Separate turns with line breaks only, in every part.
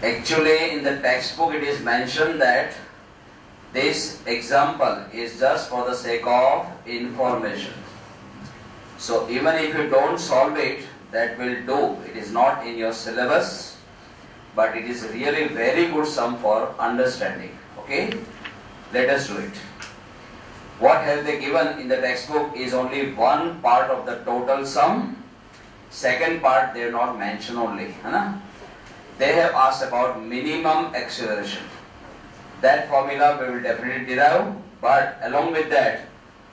Actually, in the textbook it is mentioned that this example is just for the sake of information. So even if you don't solve it, that will do. It is not in your syllabus, but it is really very good sum for understanding. Okay? Let us do it. What have they given in the textbook is only one part of the total sum. Second part they have not mentioned only. They have asked about minimum acceleration. That formula we will definitely derive, but along with that,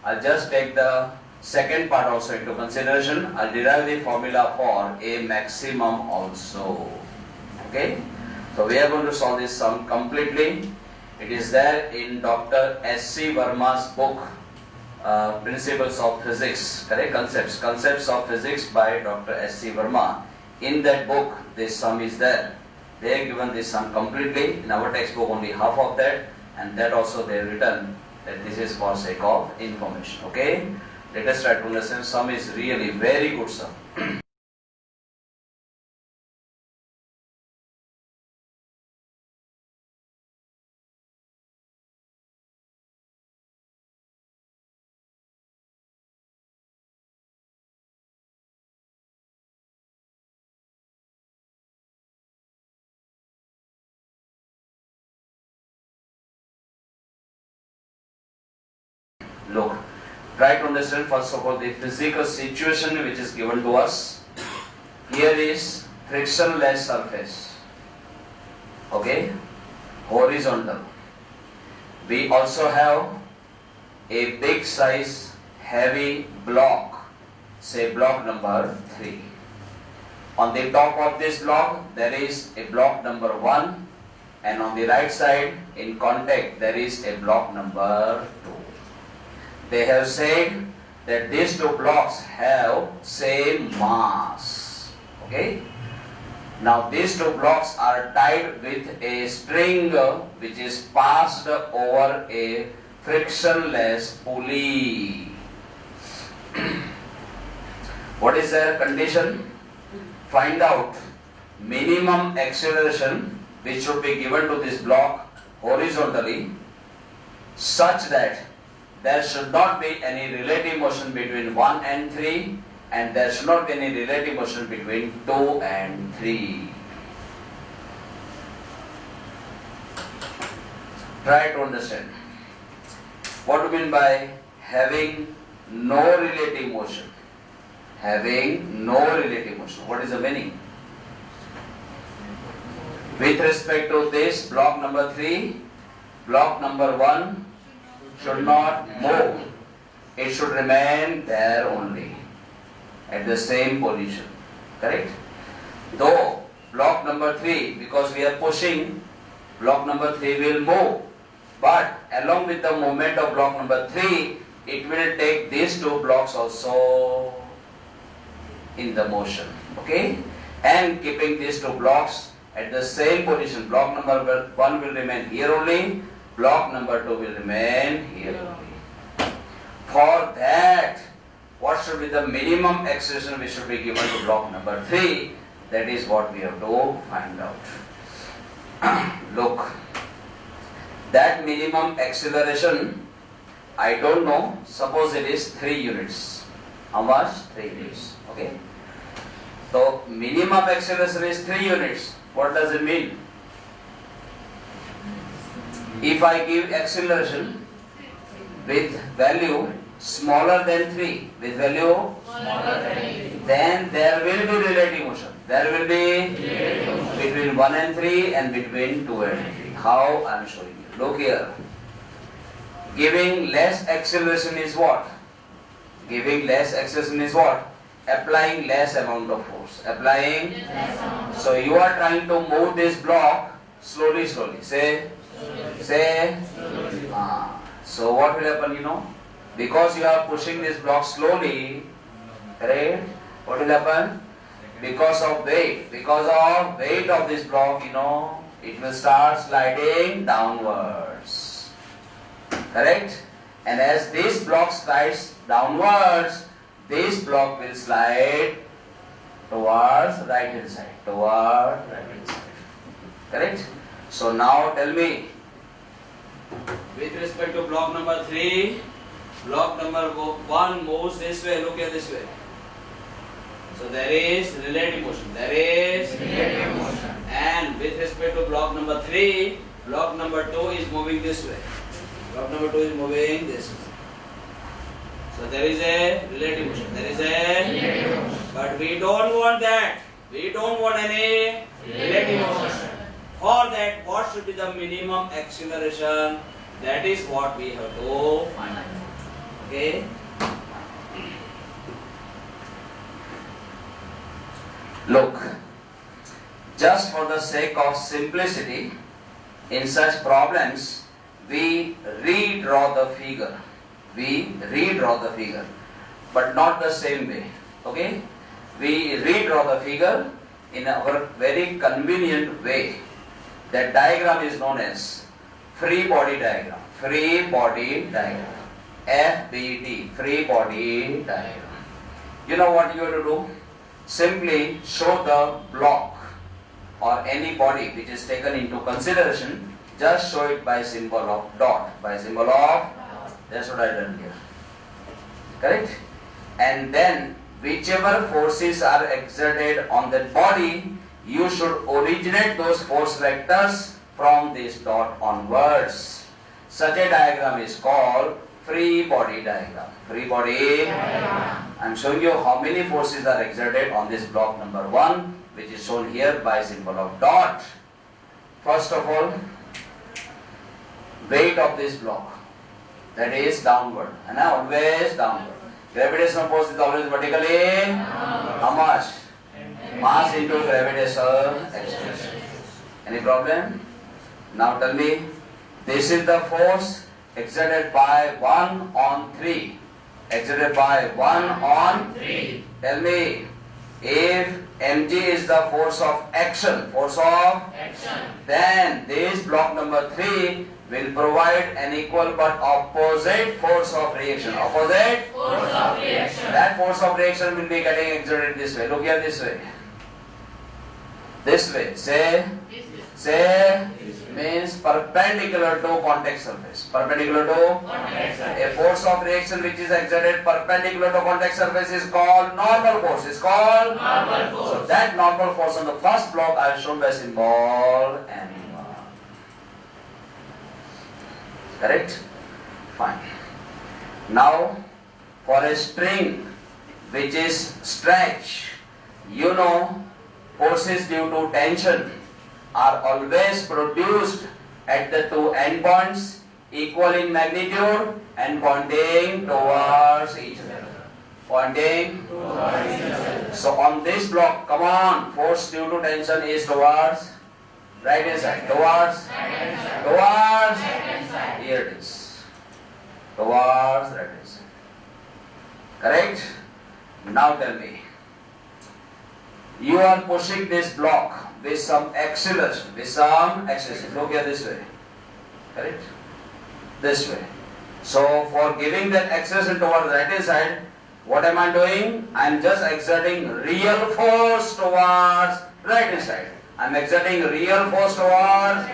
I'll just take the second part also into consideration. I'll derive the formula for a maximum also. Okay? So we are going to solve this sum completely. It is there in Dr. S.C. Verma's book, Principles of Physics, correct? Concepts of Physics by Dr. S.C. Verma. In that book, this sum is there. They have given this sum completely. In our textbook, only half of that, and that also they have written that this is for sake of information. Okay? Let us try to understand. Sum is really very good sum. Look, try to understand first of all the physical situation which is given to us. Here is frictionless surface. Okay? Horizontal. We also have a big size heavy block, say block number 3. On the top of this block there is a block number 1, and on the right side in contact there is a block number 2. They have said that these two blocks have same mass. Okay? Now these two blocks are tied with a string which is passed over a frictionless pulley. What is their condition? Find out minimum acceleration which should be given to this block horizontally such that there should not be any relative motion between 1 and 3, and there should not be any relative motion between 2 and 3. Try to understand. What do you mean by having no relative motion? Having no relative motion. What is the meaning? With respect to this block number 3, block number 1 should not move. It should remain there only, at the same position. Correct? Though block number 3, because we are pushing, block number 3 will move. But along with the movement of block number 3, it will take these two blocks also in the motion. Okay? And keeping these two blocks at the same position, block number 1 will remain here only, block number 2 will remain here only. For that, what should be the minimum acceleration which should be given to block number 3? That is what we have to find out. Look, that minimum acceleration, I don't know, suppose it is 3 units. How much? 3 units. Okay? So, minimum acceleration is 3 units. What does it mean? If I give acceleration with value smaller than 3, with value smaller than 3, then there will be relative motion. There will be between 1 and 3 and between 2 and 3. How? I am showing you. Look here. Giving less acceleration is what? Giving less acceleration is what? Applying less amount of force. Applying. So you are trying to move this block slowly. Say. So what will happen, because you are pushing this block slowly, correct? What will happen? Because of weight of this block, it will start sliding downwards, correct? And as this block slides downwards, this block will slide towards right hand side, Correct? So now tell me, with respect to block number 3, block number 1 moves this way, look at this way. So there is relative motion. There is relative motion. And with respect to block number 3, block number 2 is moving this way. Block number 2 is moving this way. So there is a relative motion. There is a relative motion. But we don't want that. We don't want any relative motion. For that, what should be the minimum acceleration? That is what we have to find out. Okay? Look, just for the sake of simplicity, in such problems, we redraw the figure. We redraw the figure, but not the same way. Okay? We redraw the figure in our very convenient way. That diagram is known as free body diagram. Free body diagram. FBD. Free body diagram. You know what you have to do? Simply show the block or any body which is taken into consideration. Just show it by symbol of dot. By symbol of, that's what I done here. Correct? And then whichever forces are exerted on that body, you should originate those force vectors from this dot onwards. Such a diagram is called free body diagram. Free body diagram. I am showing you how many forces are exerted on this block number 1, which is shown here by symbol of dot. First of all, weight of this block, that is downward, and always downward. Gravitational force is always vertically. How much? Mass into gravitational acceleration. Any problem? Now tell me, this is the force exerted by 1 on 3. Exerted by 1 on 3. Tell me, if mg is the force of action, then this block number 3 will provide an equal but opposite force of reaction. Opposite force of reaction. That force of reaction will be getting exerted this way. Look here, this way. This way. Say means perpendicular to contact surface. Perpendicular to contact surface. A force of reaction which is exerted perpendicular to contact surface is called normal force. Is called normal force. So that normal force on the first block I have shown by symbol N1. Correct? Fine. Now, for a string which is stretch, you know, forces due to tension are always produced at the two endpoints, equal in magnitude and pointing towards each other. Pointing towards each other. So on this block, come on, force due to tension is towards right hand side. Towards right hand side. Here it is. Towards right hand side. Correct? Now tell me. You are pushing this block with some acceleration. Look here this way. Correct? This way. So for giving that acceleration towards the right hand side, what am I doing? I am just exerting real force towards right hand side. I am exerting real force towards,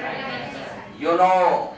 you know,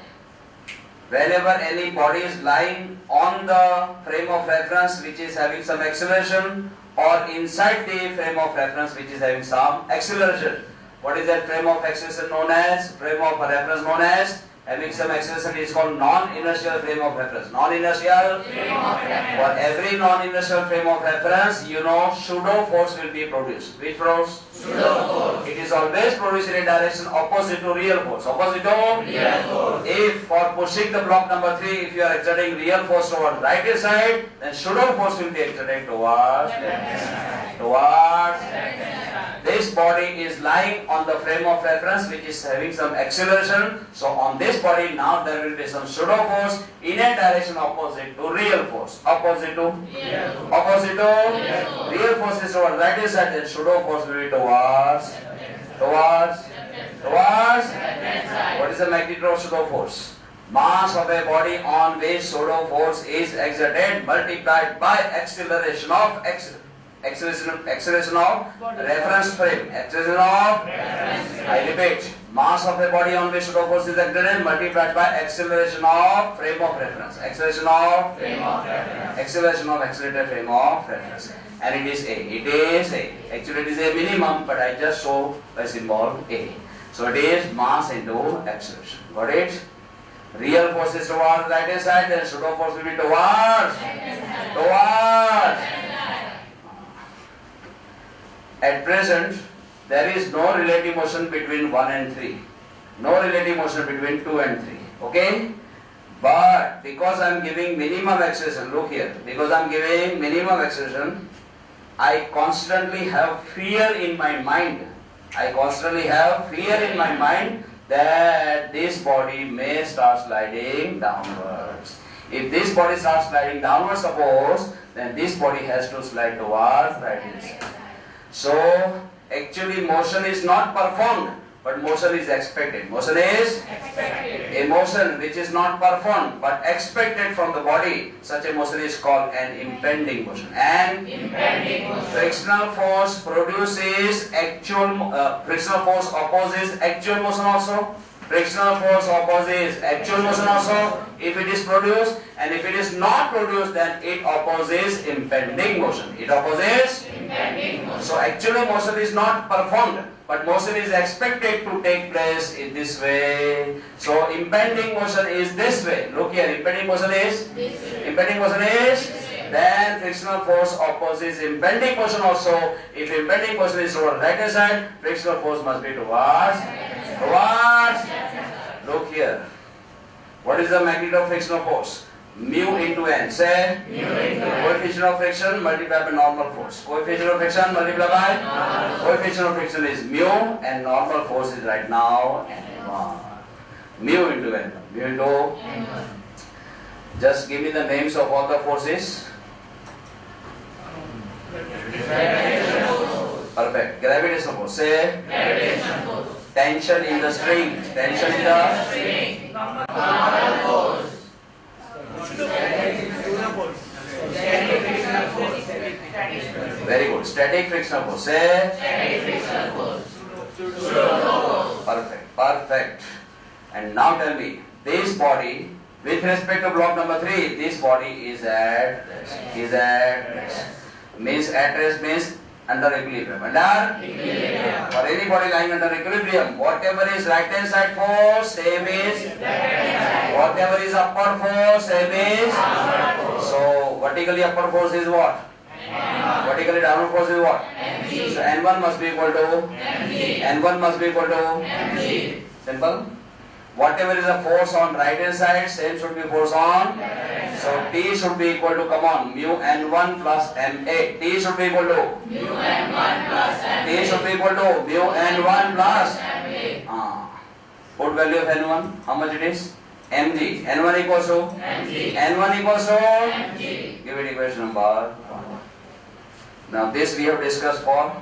whenever any body is lying on the frame of reference which is having some acceleration, or inside the frame of reference which is having some acceleration. What is that frame of acceleration known as? Frame of reference known as? Having some acceleration is called non-inertial frame of reference. Non-inertial frame of reference. For every non-inertial frame of reference, you know, pseudo force will be produced. Which force? Pseudo force. It is always produced in a direction opposite to real force. Opposite to real force. If for pushing the block number 3, if you are exerting real force towards right hand side, then pseudo force will be exerted towards left hand side. Towards left hand side. This body is lying on the frame of reference which is having some acceleration. So on this body now there will be some pseudo force in a direction opposite to real force. Opposite to real force. Opposite to real force is towards right hand side, and pseudo force will be towards what is the magnitude of pseudo force? Mass of a body on which pseudo force is exerted multiplied by acceleration of Acceleration of reference frame. Acceleration of, I repeat, mass of a body on which pseudo force is exerted multiplied by acceleration of frame of reference. Acceleration of frame of reference. Acceleration of accelerated frame of reference. And it is A. It is A. Actually it is a minimum, but I just show by symbol A. So it is mass into acceleration. Got it? Real force is towards right hand side, then pseudo force will be towards. At present, there is no relative motion between 1 and 3. No relative motion between 2 and 3. Okay? But because I am giving minimum acceleration, look here, because I am giving minimum acceleration, I constantly have fear in my mind. I constantly have fear in my mind that this body may start sliding downwards. If this body starts sliding downwards, suppose, then this body has to slide towards right hand side. So, actually motion is not performed, but motion is expected. Motion is expected. A motion which is not performed, but expected from the body, such a motion is called an impending motion. And frictional force produces actual, frictional force opposes actual motion also. Frictional force opposes actual motion also if it is produced, and if it is not produced, then it opposes impending motion. It opposes impending motion. So actually motion is not performed, but motion is expected to take place in this way. So impending motion is this way. Look here, impending motion is this way. Impending motion is then frictional force opposes impending motion also. If impending motion is towards right hand side, frictional force must be towards. Look here. What is the magnitude of frictional force? Mu into n. Say coefficient of friction multiplied by normal force. Coefficient of friction multiplied by coefficient of friction is mu, and normal force is right now n1. Mu into n. Mu into n1. Just give me the names of all the forces. Perfect. Gravitational force. Say gravitational force. Tension in the string. Tension in the string. Force. Very good. Static frictional force. Say static frictional force. Perfect. Perfect. And now tell me, this body, with respect to block number 3, this body is at rest. Is at rest. Means at rest means under equilibrium. Under equilibrium. For any body lying under equilibrium, whatever is right hand side force, same is whatever is upward force, same is. So vertically upward force is what? Vertically downward force is what? So N1 must be equal to N1 must be equal to simple. Whatever is the force on right hand side, same should be force on. So T should be equal to, come on, mu N1 plus Ma. T should be equal to mu N1 plus Ma. T should be equal to mu N1 plus Ma. Put value of N1, how much it is? Mg. N1 equals to Mg. N1 equals to Mg. Give it equation number 1. Now this we have discussed for.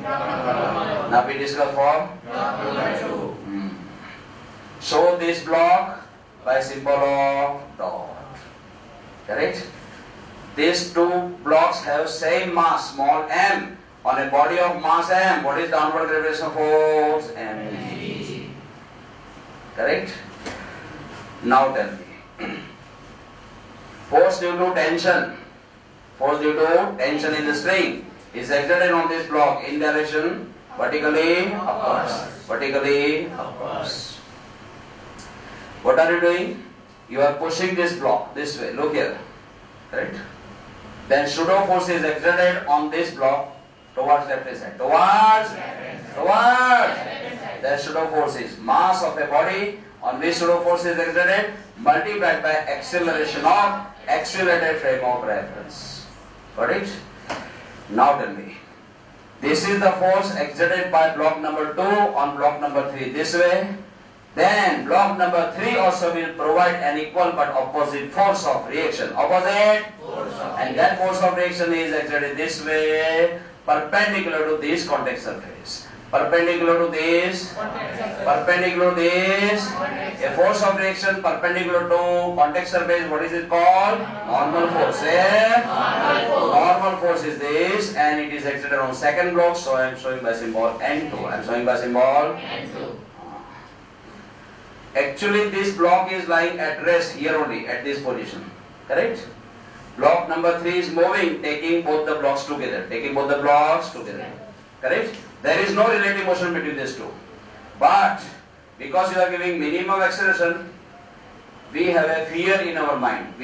Now we discuss for. Show this block by symbol of dot. Correct? These two blocks have same mass, small m, on a body of mass m. What is downward gravitational force? Mg. Correct? Now tell me. Force due to tension. Force due to tension in the string is exerted on this block in direction vertically upwards. Vertically upwards. What are you doing? You are pushing this block this way. Look here. Right? Then pseudo force is exerted on this block towards left hand side. Towards. Then pseudo force is mass of a body on which pseudo force is exerted multiplied by acceleration of accelerated frame of reference. Got it? Now tell me. This is the force exerted by block number 2 on block number 3 this way. Then block number 3 also will provide an equal but opposite force of reaction. Opposite? And that force of reaction is exerted this way, perpendicular to this contact surface. perpendicular to this, perpendicular to this. A force of reaction perpendicular to contact surface, what is it called? Normal force. Normal force is this, and it is exerted on second block, so I am showing by symbol N2. I am showing by symbol N2. Actually, this block is lying at rest here only, at this position. Correct? Block number 3 is moving, taking both the blocks together. Correct? There is no relative motion between these two. But because you are giving minimum acceleration, we have a fear in our mind.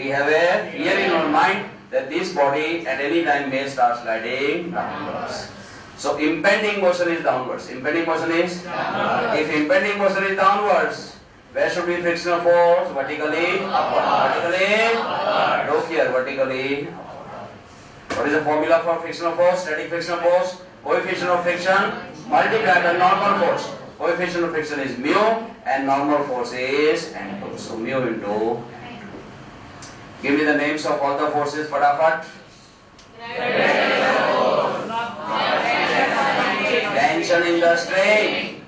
That this body at any time may start sliding downwards. So impending motion is downwards. If impending motion is downwards, where should be frictional force? Vertically upward. Look here, vertically upward. What is the formula for frictional force? Static frictional force. Coefficient of friction multiplied by normal force. Coefficient of friction is mu and normal force is N2. So mu into N2. Give me the names of all the forces, fatafat. Tension in the string.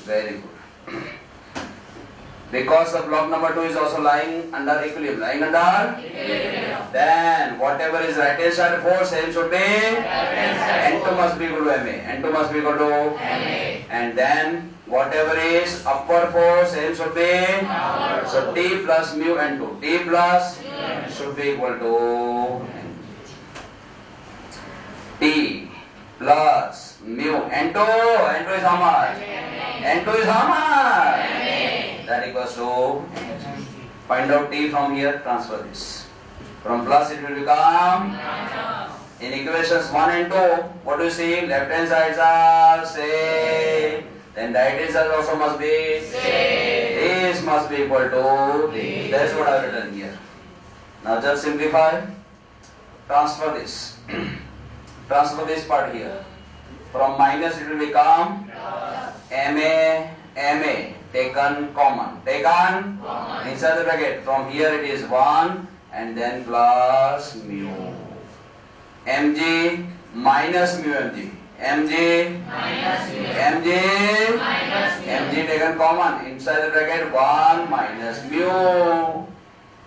Very good. Because the block number 2 is also lying under equilibrium. Then whatever is right hand side force, M should be N2 must be equal to MA. And then whatever is upward force, M should be so T plus mu N2. T plus should be equal to T plus mu N2. N2 is how much? That equals to, find out T from here, transfer this. From plus it will become, in equations 1 and 2, what do you see? Left hand sides are same. Then right hand side also must be same. This must be equal to this. That's what I have written here. Now just simplify. Transfer this. Transfer this part here. From minus it will become MA, taken common. Inside the bracket. From here it is 1 and then plus mu. Mg minus mu Mg. Mg taken common. Inside the bracket 1 minus mu.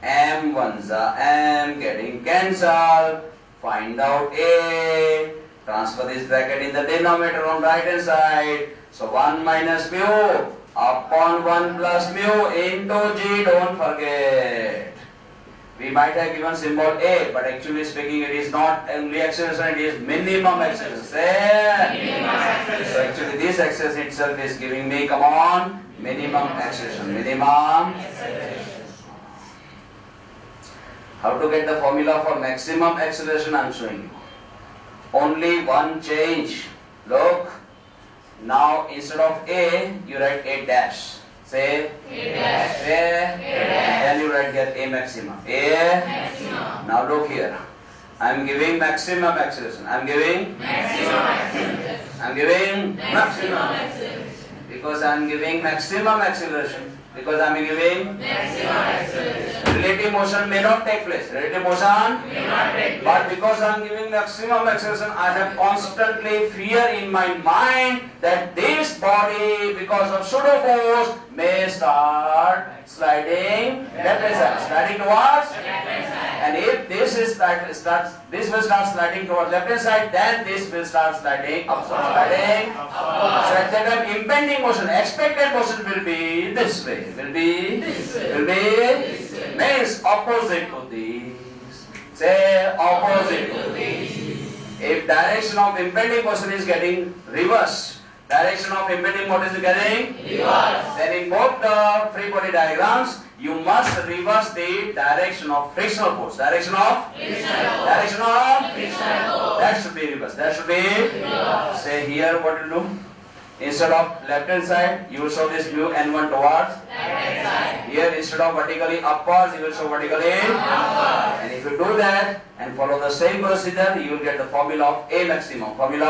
M ones are M getting cancelled. Find out A. Transfer this bracket in the denominator on right hand side. So 1 minus mu upon 1 plus mu into G. Don't forget. We might have given symbol A, but actually speaking it is not only acceleration, it is minimum acceleration. So actually this acceleration itself is giving me, come on, minimum acceleration. How to get the formula for maximum acceleration I am showing you. Only one change. Look, now instead of A, you write A dash. Say A dash. Then you write here A maximum. Now look here. I am giving maximum acceleration. Because I am giving maximum acceleration. Relative motion may not take place. But because I am giving maximum acceleration, I have constantly fear in my mind that this body, because of pseudo force, may start sliding left hand side. Sliding towards? And if this will start sliding towards left hand side, then this will start sliding upward. So at that time, impending motion, expected motion will be this way. Means opposite to this. Say opposite to this. If direction of impending motion is getting reverse, direction of impending motion is getting reverse, then in both the free body diagrams, you must reverse the direction of frictional force. That should be reversed. Say here what you do. Instead of left hand side, you will show this mu N1 towards left hand side. Here instead of vertically upwards, you will show vertically upwards. And if you do that and follow the same procedure, you will get the formula of A maximum. And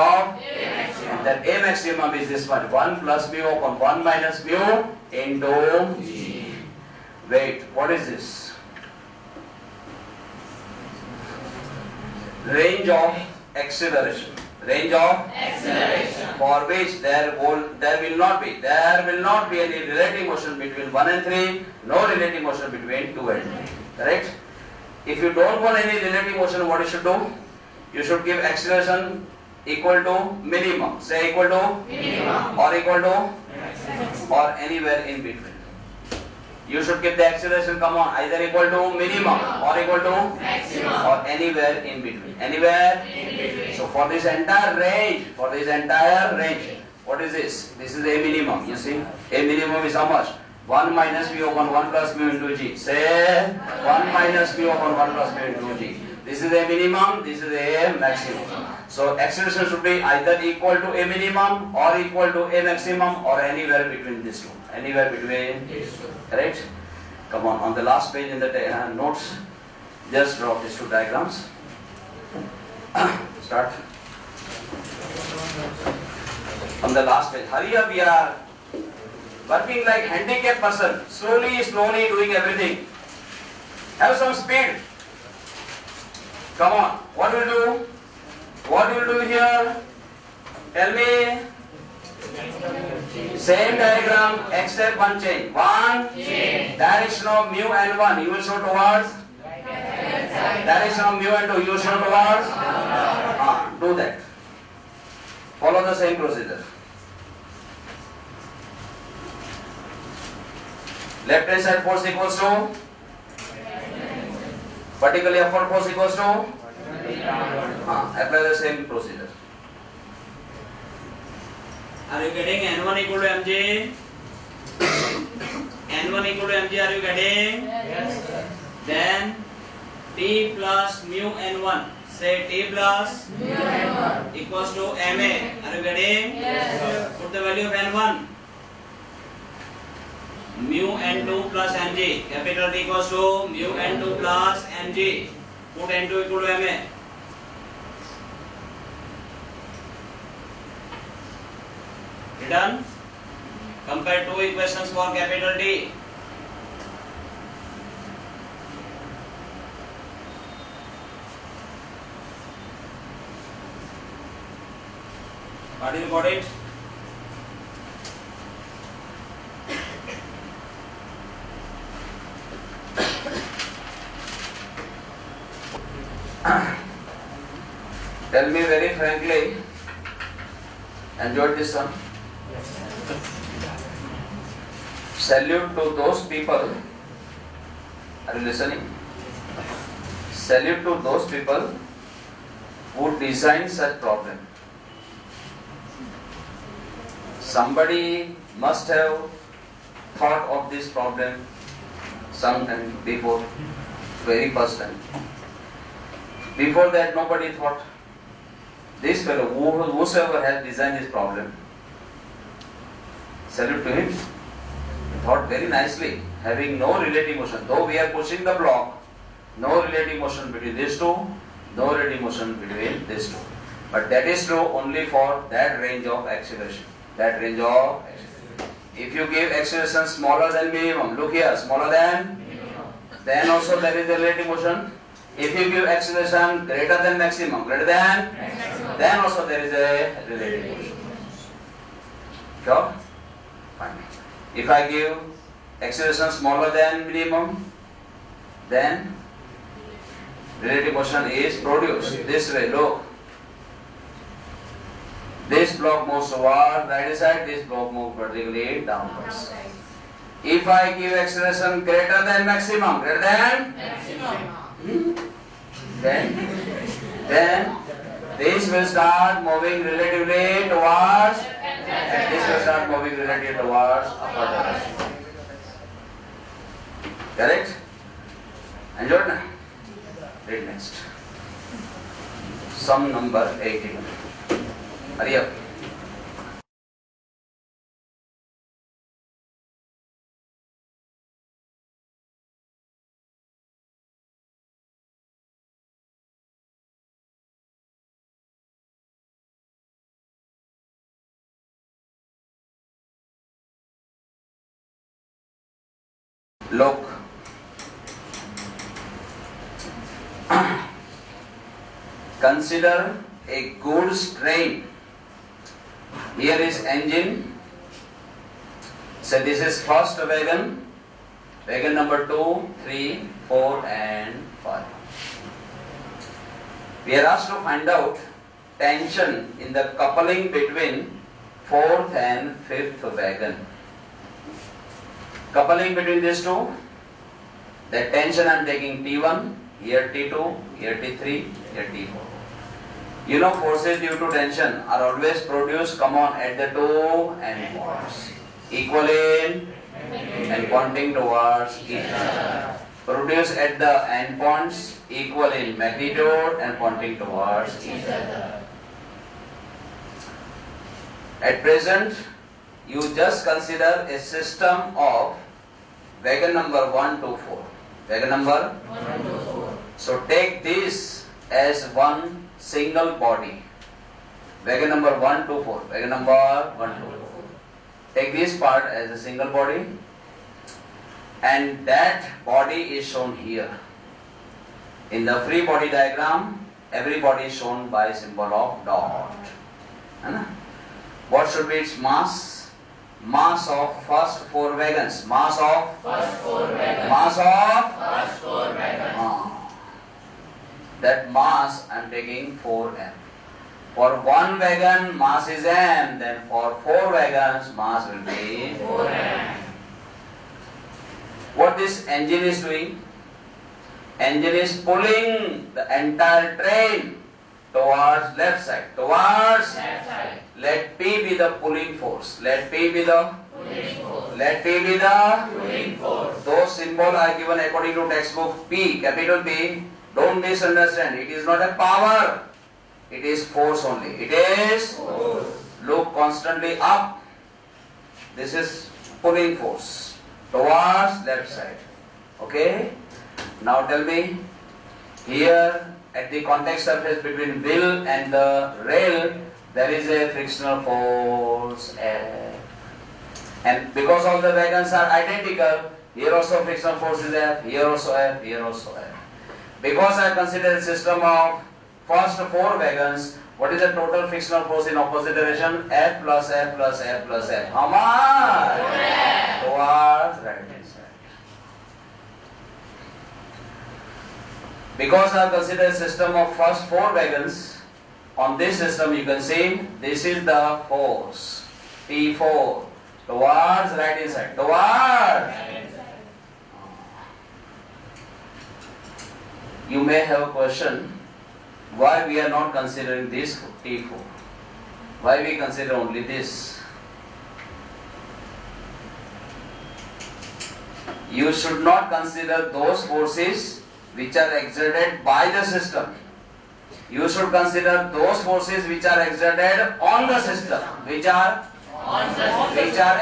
that A maximum is this one. 1 plus mu upon 1 minus mu into G. Wait, what is this? range of acceleration. Range of acceleration for which there will not be any relative motion between 1 and 3, no relative motion between 2 and 3. Correct? If you don't want any relative motion, what you should do? You should give acceleration equal to minimum. Say equal to minimum or equal to maximum or anywhere in between. You should keep the acceleration, come on, either equal to minimum or equal to maximum or anywhere in between. Anywhere in between. So for this entire range, what is this? This is a minimum. You see, a minimum is how much? 1 minus mu upon 1 plus mu into g. Say 1 minus mu upon 1 plus mu into g. This is a minimum, this is a maximum. So acceleration should be either equal to a minimum or equal to a maximum or anywhere between these two. Anywhere between these two. Correct? Come on the last page in the notes, just draw these two diagrams. Start. On the last page. Hurry up, we are working like handicapped person. Slowly doing everything. Have some speed. Come on. What will do? What will do here? Tell me. Same diagram except one change. One change. Direction of mu and 1. You will show towards. Direction of mu and 2. You will show towards. Do that. Follow the same procedure. Left hand side force equals to. Particularly upward force equals to. Apply the same procedure.
Are you getting N1 equal to mg? N1 equal to mg, are you getting?
Yes, sir.
Then T plus mu N1. Say T plus
mu N1
equals to ma. Are you getting?
Yes, sir.
Put the value of N1. Mu N2 plus mg. Capital T equals to mu N2 plus mg. Put N2 equal to ma. Done. Compare two equations for capital T. What do you got it?
Tell me very frankly, enjoyed this one? Salute to those people. Are you listening? Salute to those people who design such problem. Somebody must have thought of this problem sometime before, very first time. Before that, nobody thought. This fellow, whosoever has designed this problem, salute to him. He thought very nicely, having no relative motion. Though we are pushing the block, no relative motion between these two, no relative motion between these two. But that is true only for that range of acceleration. That range of acceleration. If you give acceleration smaller than minimum, look here, smaller than minimum, then also there is a relative motion. If you give acceleration greater than maximum, then also there is a relative motion. Sure? Fine. If I give acceleration smaller than minimum, then relative motion is produced. This way, look. This block moves toward right side, this block moves vertically downwards. If I give acceleration greater than maximum, then this will start moving relatively towards, and this will start moving relatively towards upward direction. Correct? Enjoyed now? Read next. Sum number 18. Hurry up. Look. Consider a goods train. Here is engine. So this is first wagon. Wagon number 2, 3, 4 and 5. We are asked to find out tension in the coupling between 4th and 5th wagon. Coupling between these two, the tension I am taking T1, here T2, here T3, here T4. You know forces due to tension are always produced, come on, at the two end points, equal in and pointing towards each other. Produced at the end points, equal in magnitude and pointing towards each other. At present, you just consider a system of wagon number 1 to 4. Wagon number 1 to 4. So take this as one single body. Wagon number 1 to 4. Wagon number 1 to 4. Take this part as a single body, and that body is shown here. In the free body diagram, every body is shown by symbol of dot. What should be its mass? Mass of first 4 wagons. Mass of first 4 wagons. Mass of first 4 wagons. That mass I am taking 4m. For one wagon mass is m, then for 4 wagons mass will be 4m. What this engine is doing? Engine is pulling the entire train towards left side. Towards left side. Let P be the pulling force. Let P be the pulling force. Let P be the pulling force. Those symbols are given according to textbook. P, capital P. Don't misunderstand. It is not a power. It is force only. It is force. Look constantly up. This is pulling force towards left side. Okay. Now tell me, here at the contact surface between wheel and the rail, there is a frictional force F. And because all the wagons are identical, here also frictional force is F, here also F, here also F. Because I consider a system of first 4 wagons, what is the total frictional force in opposite direction? F plus F plus F plus F. How much? Towards right hand side. Because I consider a system of first 4 wagons, on this system you can see this is the force T4 towards right hand side. Towards. You may have a question, why we are not considering this T4? Why we consider only this? You should not consider those forces which are exerted by the system. You should consider those forces which are exerted on the system. Which are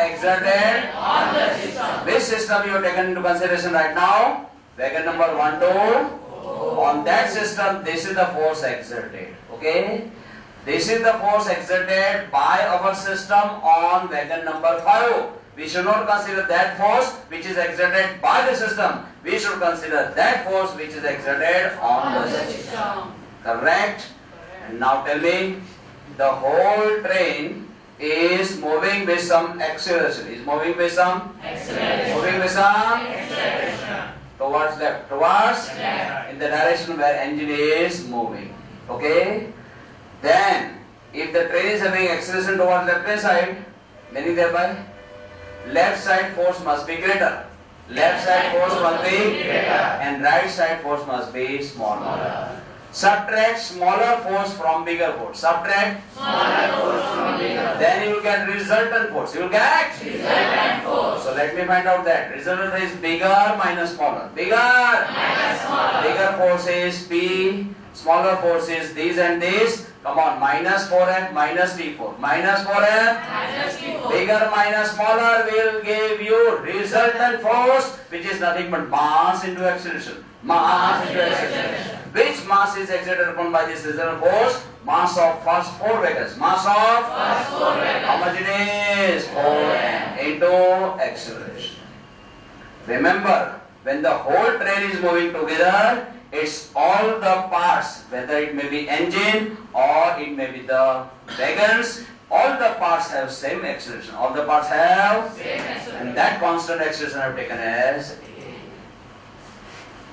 exerted on the system. Which system you have taken into consideration right now? Wagon number 1 to on that system, this is the force exerted. Okay? This is the force exerted by our system on wagon number 5. We should not consider that force which is exerted by the system. We should consider that force which is exerted on the system. Correct? And now tell me, the whole train is moving with some acceleration. Is moving with some acceleration. Moving with some acceleration. Towards left. Towards left. In the direction where engine is moving. Okay? Then, if the train is having acceleration towards left hand side, meaning thereby, left side force must be greater. Left side force must be greater. And right side force must be smaller. Subtract smaller force from bigger force. Subtract smaller force from bigger. Then you will get resultant force. You will get resultant force. So let me find out that. Resultant is bigger minus smaller. Bigger minus smaller. Bigger force is P. Smaller force is these and these. Come on, minus 4F minus T4. Minus 4F minus T4. Bigger minus smaller will give you resultant force, which is nothing but mass into acceleration. Mass into acceleration. Which mass is exerted upon by this resultant force? Mass of first 4 vectors. Mass of first 4 vectors. How much it is? 4m into acceleration. Remember, when the whole train is moving together, It's all the parts, whether it may be engine or it may be the wagons, all the parts have same acceleration. All the parts have same acceleration. And that constant acceleration I have taken as A.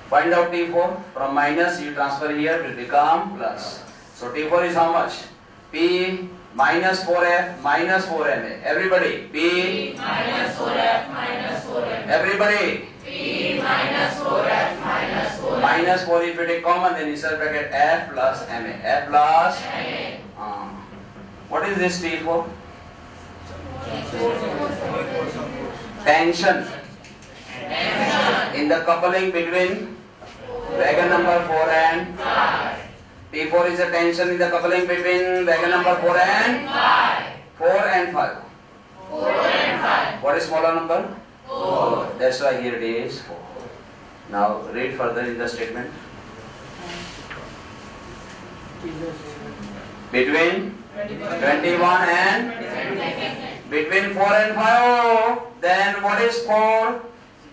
Find out T4. From minus you transfer here will become plus. So T4 is how much? P minus 4F minus 4MA. Everybody. P
minus 4F minus 4M.
Everybody.
P minus 4F minus 4M.
Minus 4 if you take common, then inside bracket F plus MA. F plus
MA.
What is this T for? Tension. In the coupling between wagon number 4 and
5.
T4 is a tension in the coupling between wagon number 4 and
5.
4 and 5.
4 and 5.
What is smaller number?
4.
That's why here it is 4. Now read further in the statement. Between 21 and between 4 and 5. Then what is 4?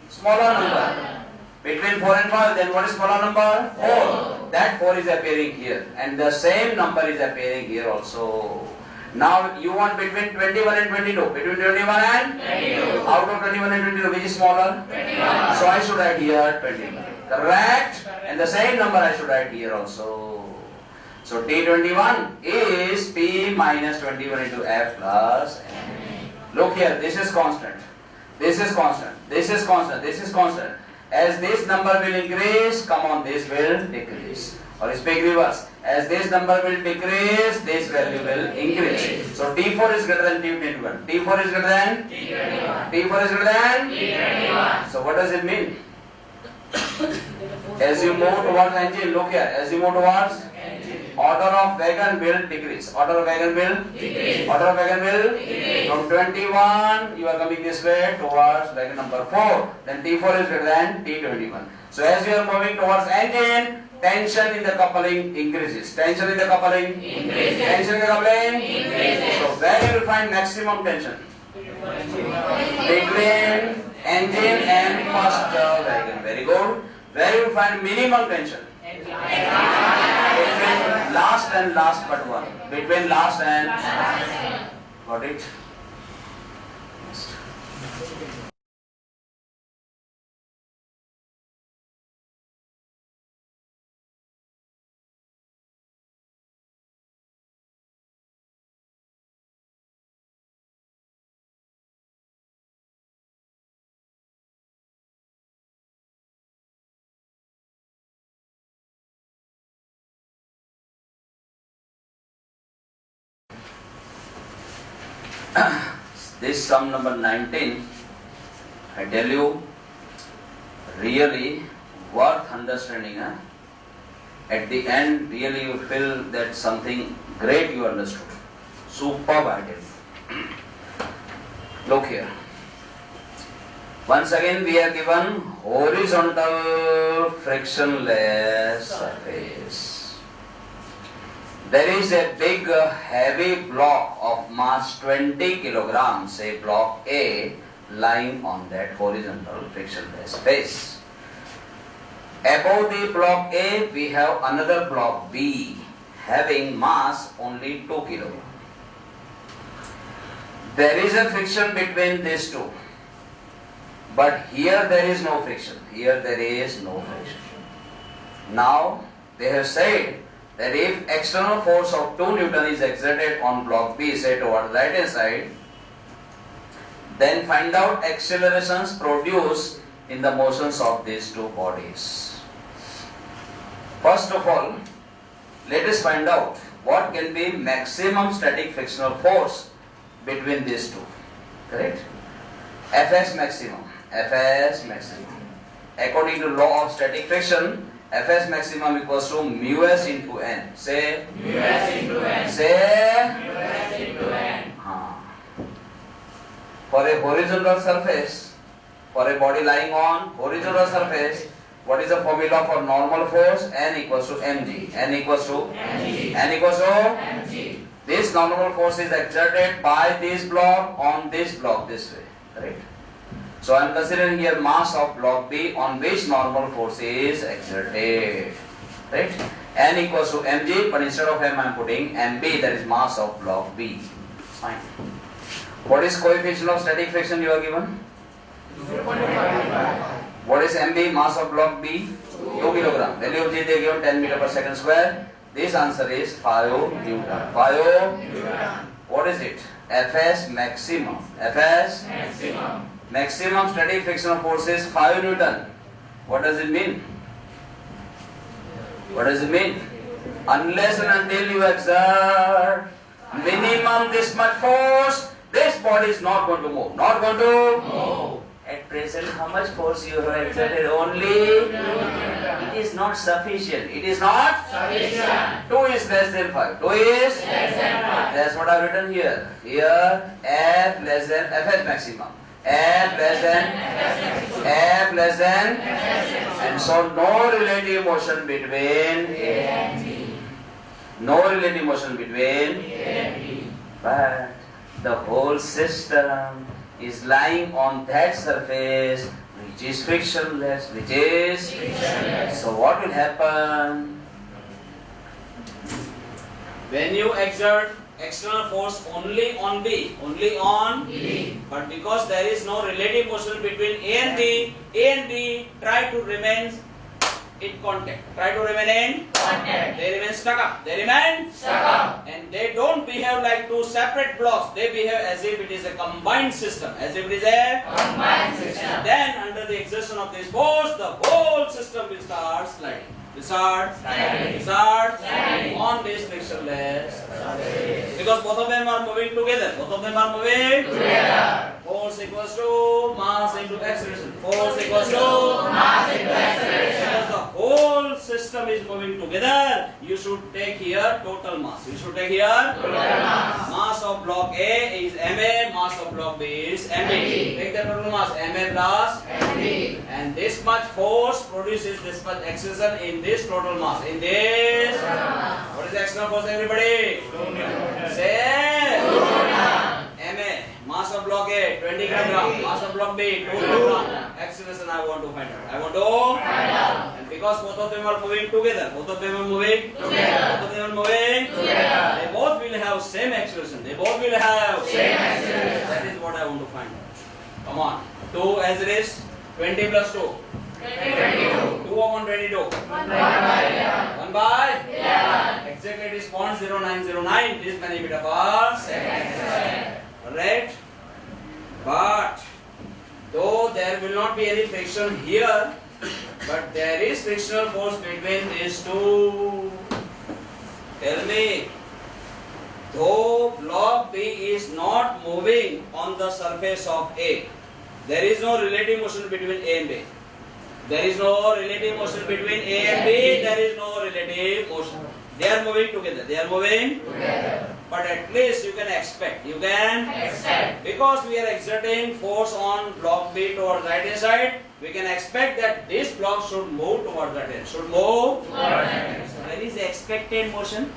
Smaller number. Between 4 and 5, then what is smaller number? 4. That 4 is appearing here. And the same number is appearing here also. Now you want between 21 and 22. Between 21 and
22.
Out of 21 and 22, which is smaller?
21.
So I should write here 21. Correct? And the same number I should write here also. So T21 is P minus 21 into F plus M. Look here, this is constant. This is constant. This is constant. This is constant. As this number will increase, come on, this will decrease. Or speak reverse. As this number will decrease, this value will increase. So T4 is greater than T21. T4 is greater than
T21.
T4 is greater than
T21.
So what does it mean? As you move towards engine, look here. As you move towards order of wagon will decrease. Order of wagon will
Decrease.
Order of wagon will
Decrease.
From 21 you are coming this way towards wagon number 4. Then T4 is greater than T21. So as you are moving towards engine, tension in the coupling increases. Tension in the coupling
Increases.
Tension in the coupling
Increases.
So where you will find maximum tension? Between engine and first wagon. Very good. Where you will find minimum tension? Between last and last but one. Between last and got it? This sum number 19, I tell you, really worth understanding. At the end, really you feel that something great you understood. Superb, I tell you. Look here. Once again, we are given horizontal frictionless surface. There is a big heavy block of mass 20 kilograms, say block A, lying on that horizontal frictionless space. Above the block A, we have another block B having mass only 2 kilograms. There is a friction between these two, but here there is no friction. Here there is no friction. Now they have said that if external force of 2 Newton is exerted on block B, say toward the right hand side, then find out accelerations produced in the motions of these two bodies. First of all, let us find out what can be maximum static frictional force between these two. Correct? Fs maximum. Fs maximum. According to law of static friction, Fs maximum equals to mu s into n. Say
mu s into n.
Say
mu s into n.
For a horizontal surface, for a body lying on horizontal surface, what is the formula for normal force? N equals to mg. N equals to
mg.
N equals to
mg.
This normal force is exerted by this block on this block this way. Correct? So I am considering here mass of block B on which normal force is exerted. right? N equals to mg, but instead of m I am putting mb, that is mass of block B. Fine. What is coefficient of static friction you are given?
0.55.
What is mb, mass of block B? 2 kilogram. Value of g they given 10 meter per second square. This answer is 5 Newton. 5
Newton.
What is it? Fs maximum. Fs
Maximum.
maximum static frictional force is 5 Newton. What does it mean? What does it mean? Unless and until you exert minimum this much force, this body is not going to move. Not going to
Move.
At present, how much force you have exerted? Only. It is not sufficient. It is not.
Sufficient.
2 is less than 5. 2 is.
Less than 5.
That's what I've written here. Here, F less than Fs maximum. F less than. F less than. And so no relative motion between. No relative motion between. But the whole system is lying on that surface which is frictionless, which is. So what will happen?
When you exert external force only on B, but because there is no relative motion between A and B try to remain in contact. Try to remain in
Contact.
They remain stuck up. They remain
Stuck up.
and they don't behave like two separate blocks. They behave as if it is a combined system. As if it is a
Combined system.
Then under the exertion of this force, the whole system will start sliding. Will start
Sliding.
sliding on this frictionless. Because both of them are moving together. Both of them are moving
Together.
Force equals to mass into acceleration. Force equals to
Mass into acceleration.
because the whole system is moving together, you should take here total mass. You should take here
Total mass.
Mass of block A is MA, mass of block B is MB.
MB.
Take the total mass MA plus
MB.
and this much force produces this much acceleration in this total mass. In this, what is the external force, everybody? Say MA, mass of block A 20 kg, mass of block B 2 kg. Acceleration I want to find out. I want to
Find out.
and because both of them are moving together, both of them are moving
Together.
both of them are moving
Together.
they both will have same acceleration. They both will have
Same acceleration.
That is what I want to find out. Come on. 2 as it is 20 plus 2.
22.
2 upon 22.
1 by 11.
1 by
11.
exactly it is 0.0909 this many meter per second. Correct? But though there will not be any friction here, but there is frictional force between these two. Tell me, though block B is not moving on the surface of A, there is no relative motion between A and B. There is no relative motion between A and B. There is no relative motion. They are moving together. They are moving.
Together.
But at least you can expect. You can
Expect.
because we are exerting force on block B towards right hand side. We can expect that this block should move towards that end. Should move. Where is the expected motion?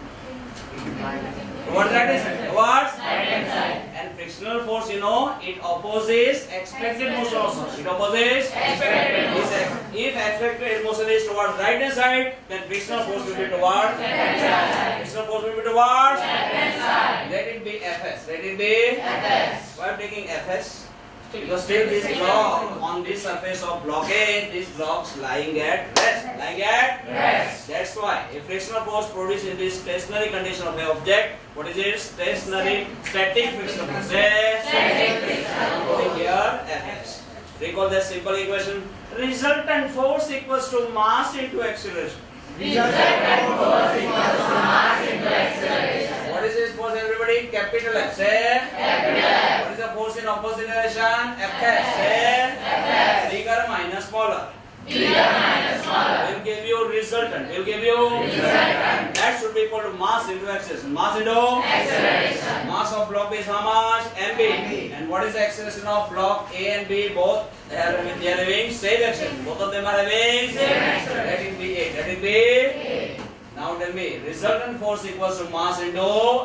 Towards that end. Towards.
Right-hand side.
And frictional force, you know, it opposes expected motion also. It opposes
Expected motion.
If expected motion is towards right hand side, then frictional force will be towards.
Left-hand side.
Frictional force will be towards.
Left-hand side.
Let it be Fs. Let it be.
Fs.
Why I am taking Fs? Because still this block on this surface of block A, this block's lying at rest. Lying at
Rest.
That's why a frictional force produced in this stationary condition of the object, what is it? Stationary, static frictional force. Say,
Static friction.
putting here Fs. Recall that simple equation. Resultant force equals to mass into acceleration.
Resultant force equals to mass into acceleration.
What is this force, everybody? Capital F. Say.
Capital F.
What is the force in opposite direction? Fs. Say.
Fs.
Bigger minus smaller.
Bigger minus smaller.
Will give you resultant. Will give you
Resultant.
that should be equal to mass into acceleration. Mass into
Acceleration.
mass of block B is how much? MB. And what is the acceleration of block A and B? Both they are having same acceleration. Both of them are having
Same acceleration.
Let it be A. Let it be. Now tell me, resultant force equals to mass into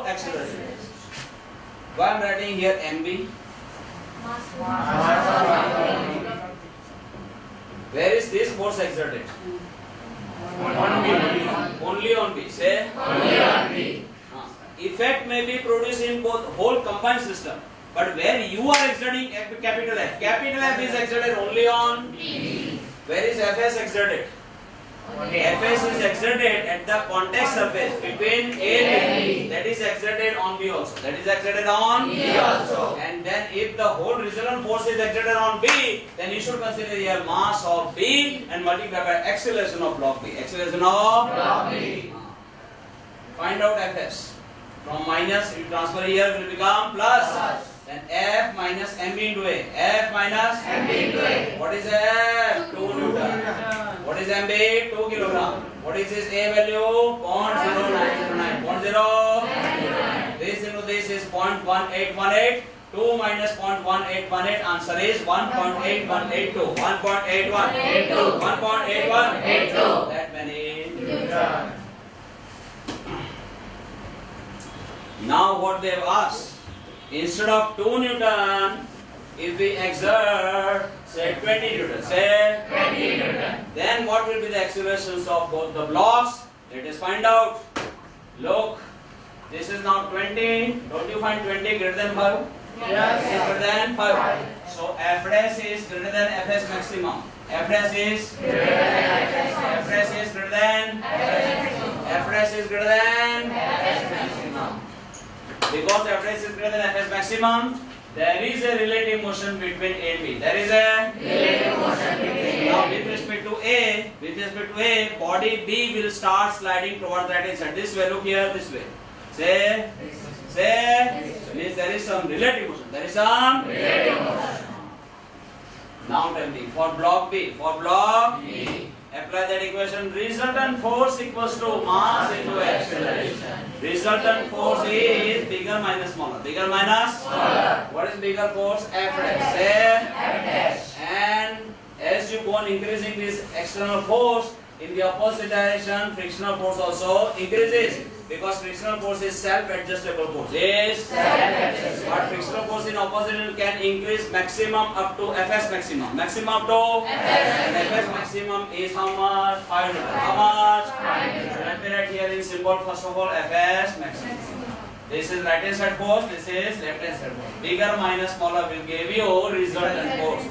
acceleration. Why I am writing here MB? Where is this force exerted? Only on B. Say.
Only on B.
Effect may be produced in both whole combined system, but where you are exerting capital F. Capital F is exerted only on
B.
Where is Fs exerted? Fs is exerted at the contact surface between A and B. That is exerted on B also. That is exerted on
B also.
And then if the whole resultant force is exerted on B, then you should consider your mass of B and multiply by acceleration of block B. Acceleration of
Block B.
Find out Fs. From minus, you transfer here will become plus.
Plus.
Then F minus mb into A. F minus
MB into A.
What is F? 2 Newton. What is mb? 2 kilogram. What is this A value? 0.0909. 0.0. This into this is 0.1818. 2 minus 0.1818. Answer is 1.8182. 1.8182. 1.8182. That many Newton. Now what they have asked, instead of 2 Newton, if we exert say 20 Newton, say
20 Newton.
then what will be the accelerations of both the blocks? Let us find out. Look, this is now 20. Don't you find 20 greater than 5?
Yes.
Greater than 5. So F dash is greater than Fs maximum. F dash is
Greater than
F dash is greater than F dash is greater than
maximum.
Because F dash is greater than Fs maximum, there is a relative motion between A and B. There is a
Relative motion between
now with respect to A, body B will start sliding towards right hand side. This way, look here, this way. Say, means there is some relative motion. There is some
relative motion.
Now tell me, for block B,
B.
apply that equation. Resultant force equals to mass into acceleration. Resultant force is bigger minus smaller. Bigger minus
Smaller.
What is bigger force? F dash. Say
F dash.
and as you go on increasing this external force in the opposite direction, frictional force also increases because frictional force is self-adjustable force. Yes.
Self-adjustable.
But frictional force in opposite can increase maximum up to Fs maximum. Maximum up to and Fs maximum is how much? 5 Newton. How much?
5 Newton.
So let me write here in symbol first of all Fs maximum. This is right hand side force, this is left hand side force. Bigger minus smaller will give you resultant force.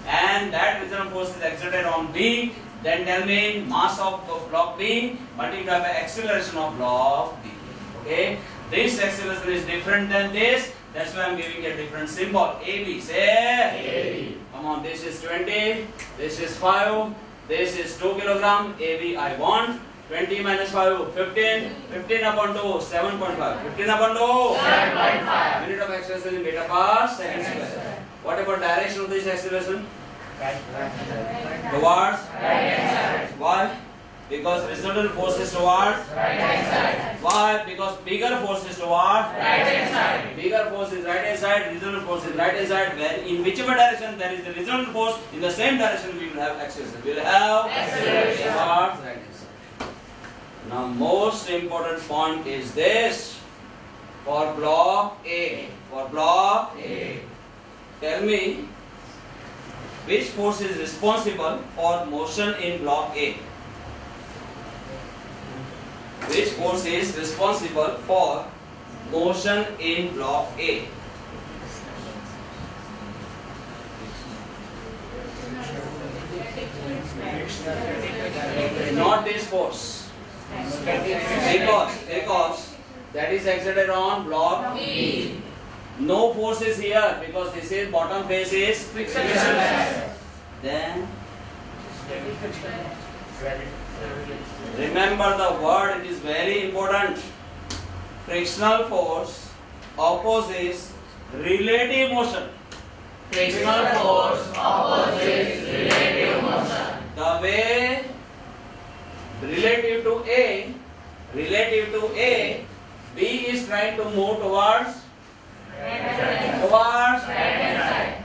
And that resultant force is exerted on B. Then tell me mass of block B multiplied by acceleration of block B. Okay? This acceleration is different than this. That's why I'm giving a different symbol. AB. Say
AB.
Come on, this is 20. This is 5. This is 2 kilogram. AB I want. 20 minus 5, 15. 15 upon 2, 7.5. 15 upon 2,
7.5.
Unit of acceleration in meter per second square. What about direction of this acceleration? Towards
Right hand side.
why? Because resultant force is towards
Right hand side.
why? Because bigger force is towards
Right hand side.
bigger force is right hand side, resultant force is right hand side. Where in whichever direction there is the resultant force, in the same direction we will have acceleration. We will have
Acceleration.
towards right hand side. Now most important point is this. For block A, tell me which force is responsible for motion in block A? Which force is responsible for motion in block A? Not this force. Because that is exerted on block
B.
No force is here because this is bottom face is frictionless. Then remember the word, it is very important. Frictional force opposes relative motion.
Frictional force opposes relative motion.
The way relative to A, B is trying to move towards
Right hand side.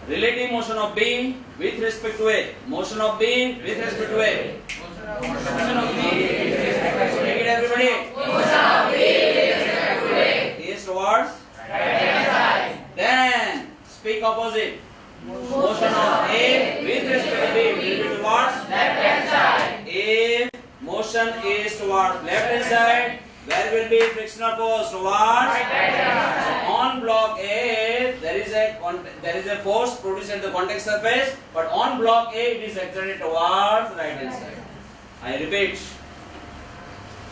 relative motion of B with respect to A. Motion of B with respect to A. Motion of B with respect to A. Take it everybody.
Motion of B with respect to A.
Is towards.
Right hand side.
Then speak opposite. Motion of A with respect to B will be towards.
Left hand side.
If motion motion is towards left hand side, there will be frictional force towards right hand side. So on block A, there is a force produced at the contact surface, but on block A it is exerted towards right hand side. I repeat,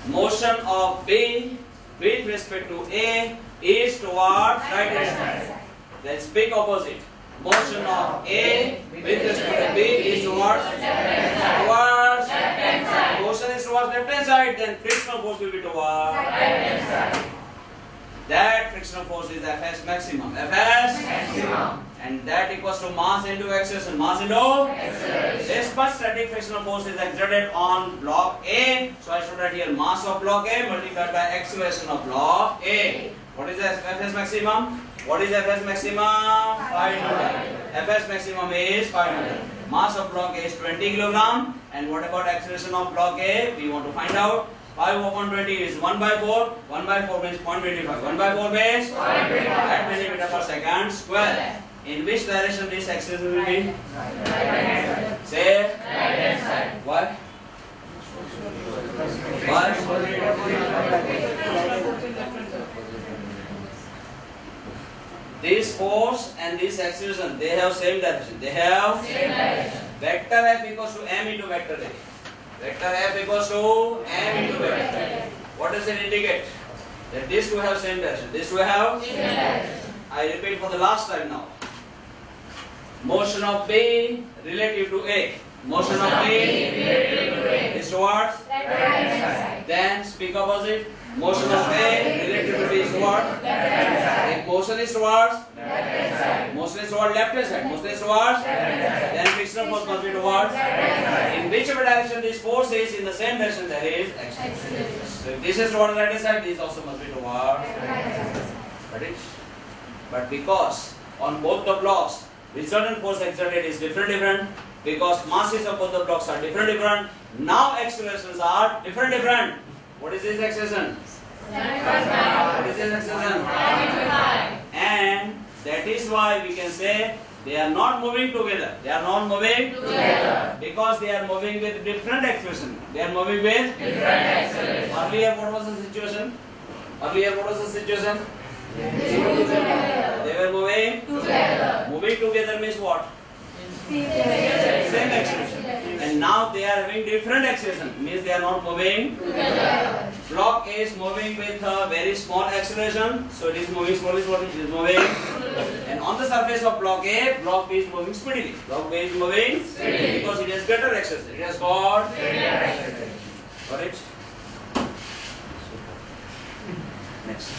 motion of B with respect to A is towards right hand side. Then speak opposite. Motion of A with respect to B is towards left hand side. Motion is towards left hand side, then frictional force will be towards right hand side. That frictional force is Fs maximum. Fs maximum. And that equals to mass into acceleration. Mass into acceleration. This much static frictional force is exerted on block A. So I should write here mass of block A multiplied by acceleration of block A. What is the Fs maximum? What is Fs maximum? 500. Fs maximum is 500. Mass of block A is 20 kg. And what about acceleration of block A? We want to find out. 5 upon 20 is 1 by 4. 1 by 4 means 0.25. 1 by 4 means 0.25 at millimeter per second square. In which direction this acceleration will be? Right hand side. Say. Right hand side. Why? This force and this acceleration, they have same direction. They have same direction. Vector F equals to m into vector A. Vector F equals to m into vector A. What does it indicate? That these two have same direction. These two have same direction. I repeat for the last time now. Motion of B relative to A. Motion of B relative to A is towards right hand side. Then speak opposite. Motion of A relative to B is towards left hand side. If motion is towards left hand side. Motion is towards left hand side. Motion is towards left hand side. Then frictional force must be towards right hand side. In whichever direction this force is, in the same direction there is acceleration. So if this is towards right hand side, this also must be towards right hand side. But because on both the blocks resultant force exerted is different, because masses of both the blocks are different, now accelerations are different. What is this acceleration? 7.5. What is this acceleration? 7.5. And that is why we can say they are not moving together. They are not moving together because they are moving with different acceleration. They are moving with different acceleration. Earlier, what was the situation? They were moving together. Moving together means what? Same acceleration. And now they are having different acceleration. Means they are not moving together. Block A is moving with a very small acceleration. So it is moving slowly, it is moving. And on the surface of block A, block B is moving speedily. Block B is moving speedily because it has greater acceleration. It has got greater acceleration. Got it? Next.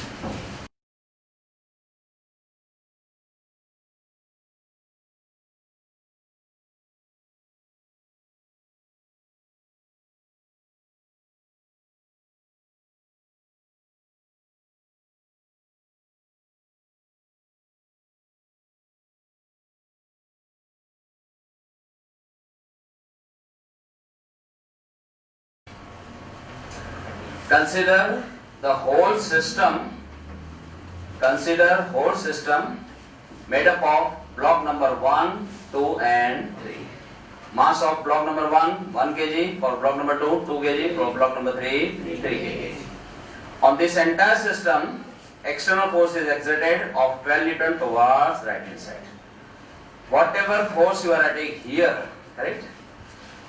Consider the whole system. Consider whole system made up of block number 1, 2 and 3. Mass of block number 1, 1 kg. For block number 2, 2 kg. For block number 3, 3 kg. On this entire system, external force is exerted of 12 Newton towards right hand side. Whatever force you are adding here, correct?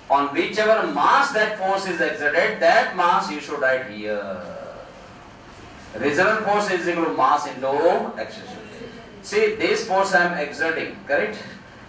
On whichever mass that force is exerted, that mass you should write here. Resultant force is equal to mass into acceleration. See, this force I am exerting, correct?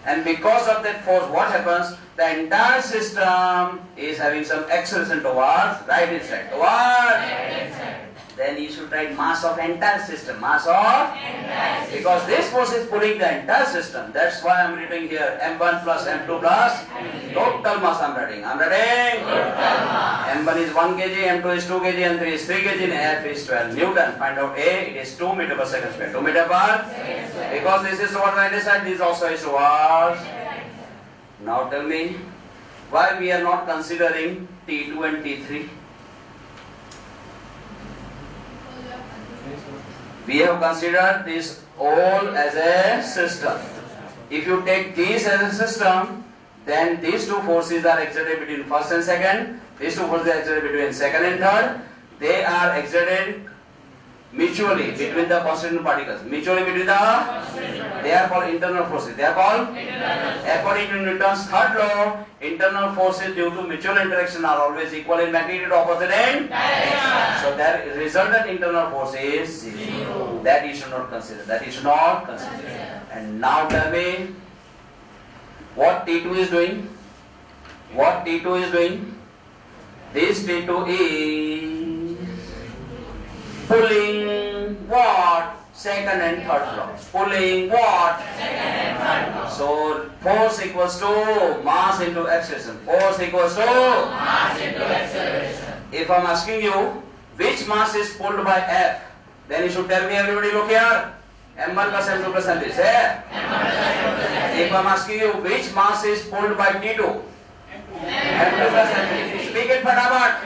And because of that force, what happens? The entire system is having some acceleration towards right hand side. Towards right hand side. Then you should write mass of entire system. Mass of entire system. Because this force is pulling the entire system. That's why I am writing here M1 plus M2 plus total mass I am writing. I am writing total mass. M1 is 1 kg, M2 is 2 kg, M3 is 3 kg, and F is 12 Newton. Find out A, it is 2 meter per second square. 2 meter per second square. Because this is towards right hand side, this also is towards. Now tell me, why we are not considering T2 and T3? We have considered this all as a system. If you take these as a system, then these two forces are exerted between first and second. These two forces are exerted between second and third. They are exerted mutually between the constituent particles. Mutually between the, they are called internal forces. They are called, according to Newton's third law, internal forces due to mutual interaction are always equal in magnitude, opposite and direction. So their resultant internal force is zero. That you should not consider. That you should not consider. And now tell me what T2 is doing. What T2 is doing? This T2 is pulling what? Second and third block. Pulling what? Second and third block. So force equals to mass into acceleration. Force equals to mass into acceleration. If I'm asking you which mass is pulled by F, then you should tell me, everybody look here. M1 plus M2 plus M3. Say. If I'm asking you which mass is pulled by T2, M2 plus M3. Speak it fatabat.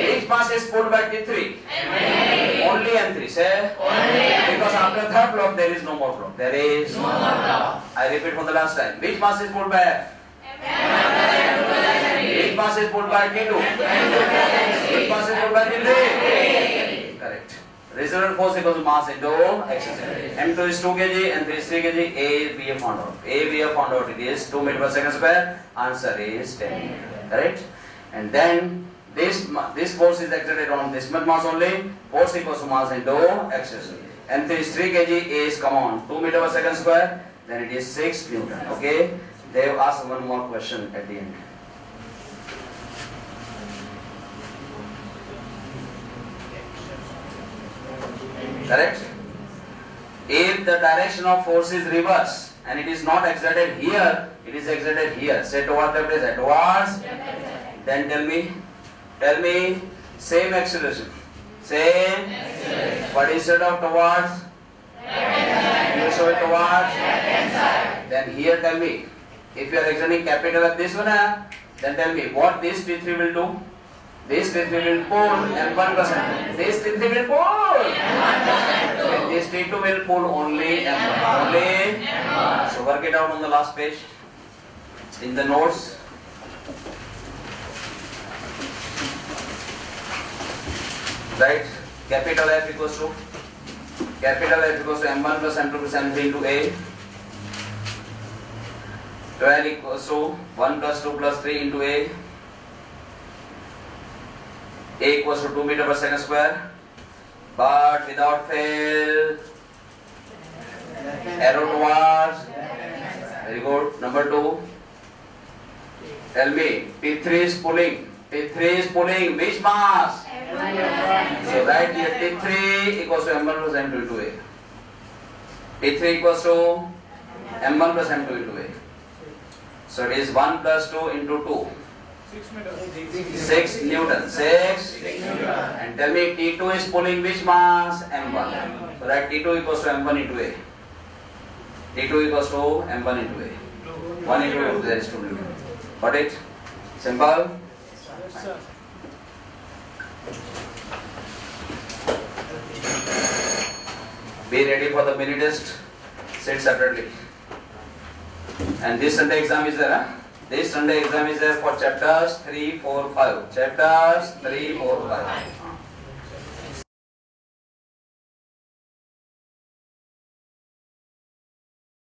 Which mass is pulled by T3? Only M3. Say. Because after third block there is no more block. There is no more block. I repeat for the last time. Which mass is pulled by F? Which mass is pulled by T2? Which mass is pulled by T3? Correct. Resultant force equals to mass into acceleration. M2 is 2 kg, M3 is 3 kg. A we have found out. A we have found out it is 2 meter per second square. Answer is 10 meter. Correct? And then this force is exerted on this much mass only. Force equals to mass into acceleration. M3 is 3 kg. A is come on 2 meter per second square. Then it is 6 Newton. Okay? They have asked one more question at the end. Correct? If the direction of force is reverse and it is not exerted here, it is exerted here. Say towards the place, towards. Then tell me, same acceleration. Same. But instead of towards, you show it towards. Then here tell me, if you are exerting capital at this one, then tell me what this T3 will do. This T3 will pull M1 plus M2. This T3 will pull M1 plus M2. This T2 will pull only M1. Only M1. So work it out on the last page. In the notes. Right? Capital F equals to M1 plus M2 plus M3 into A. 12 equals to 1 plus 2 plus 3 into A. A equals to 2 meter per second square, but without fail, arrow towards. Very good. Number 2. Tell me, T3 is pulling. T3 is pulling which mass? So write here T3 equals to M1 plus M2 into A. T3 equals to M1 plus M2 into A. So it is 1 plus 2 into 2. 6 Newton. 6 Newton. And tell me T2 is pulling which mass? M1. So that T2 equals to M1 into A. T2 equals to M1 into A. 1 into 2, there is 2 Newton. Got it? Simple? Be ready for the mini test. Sit separately. And this Sunday exam is there, huh? This Sunday exam is there for chapters 3, 4, 5. Chapters 3, 4, 5.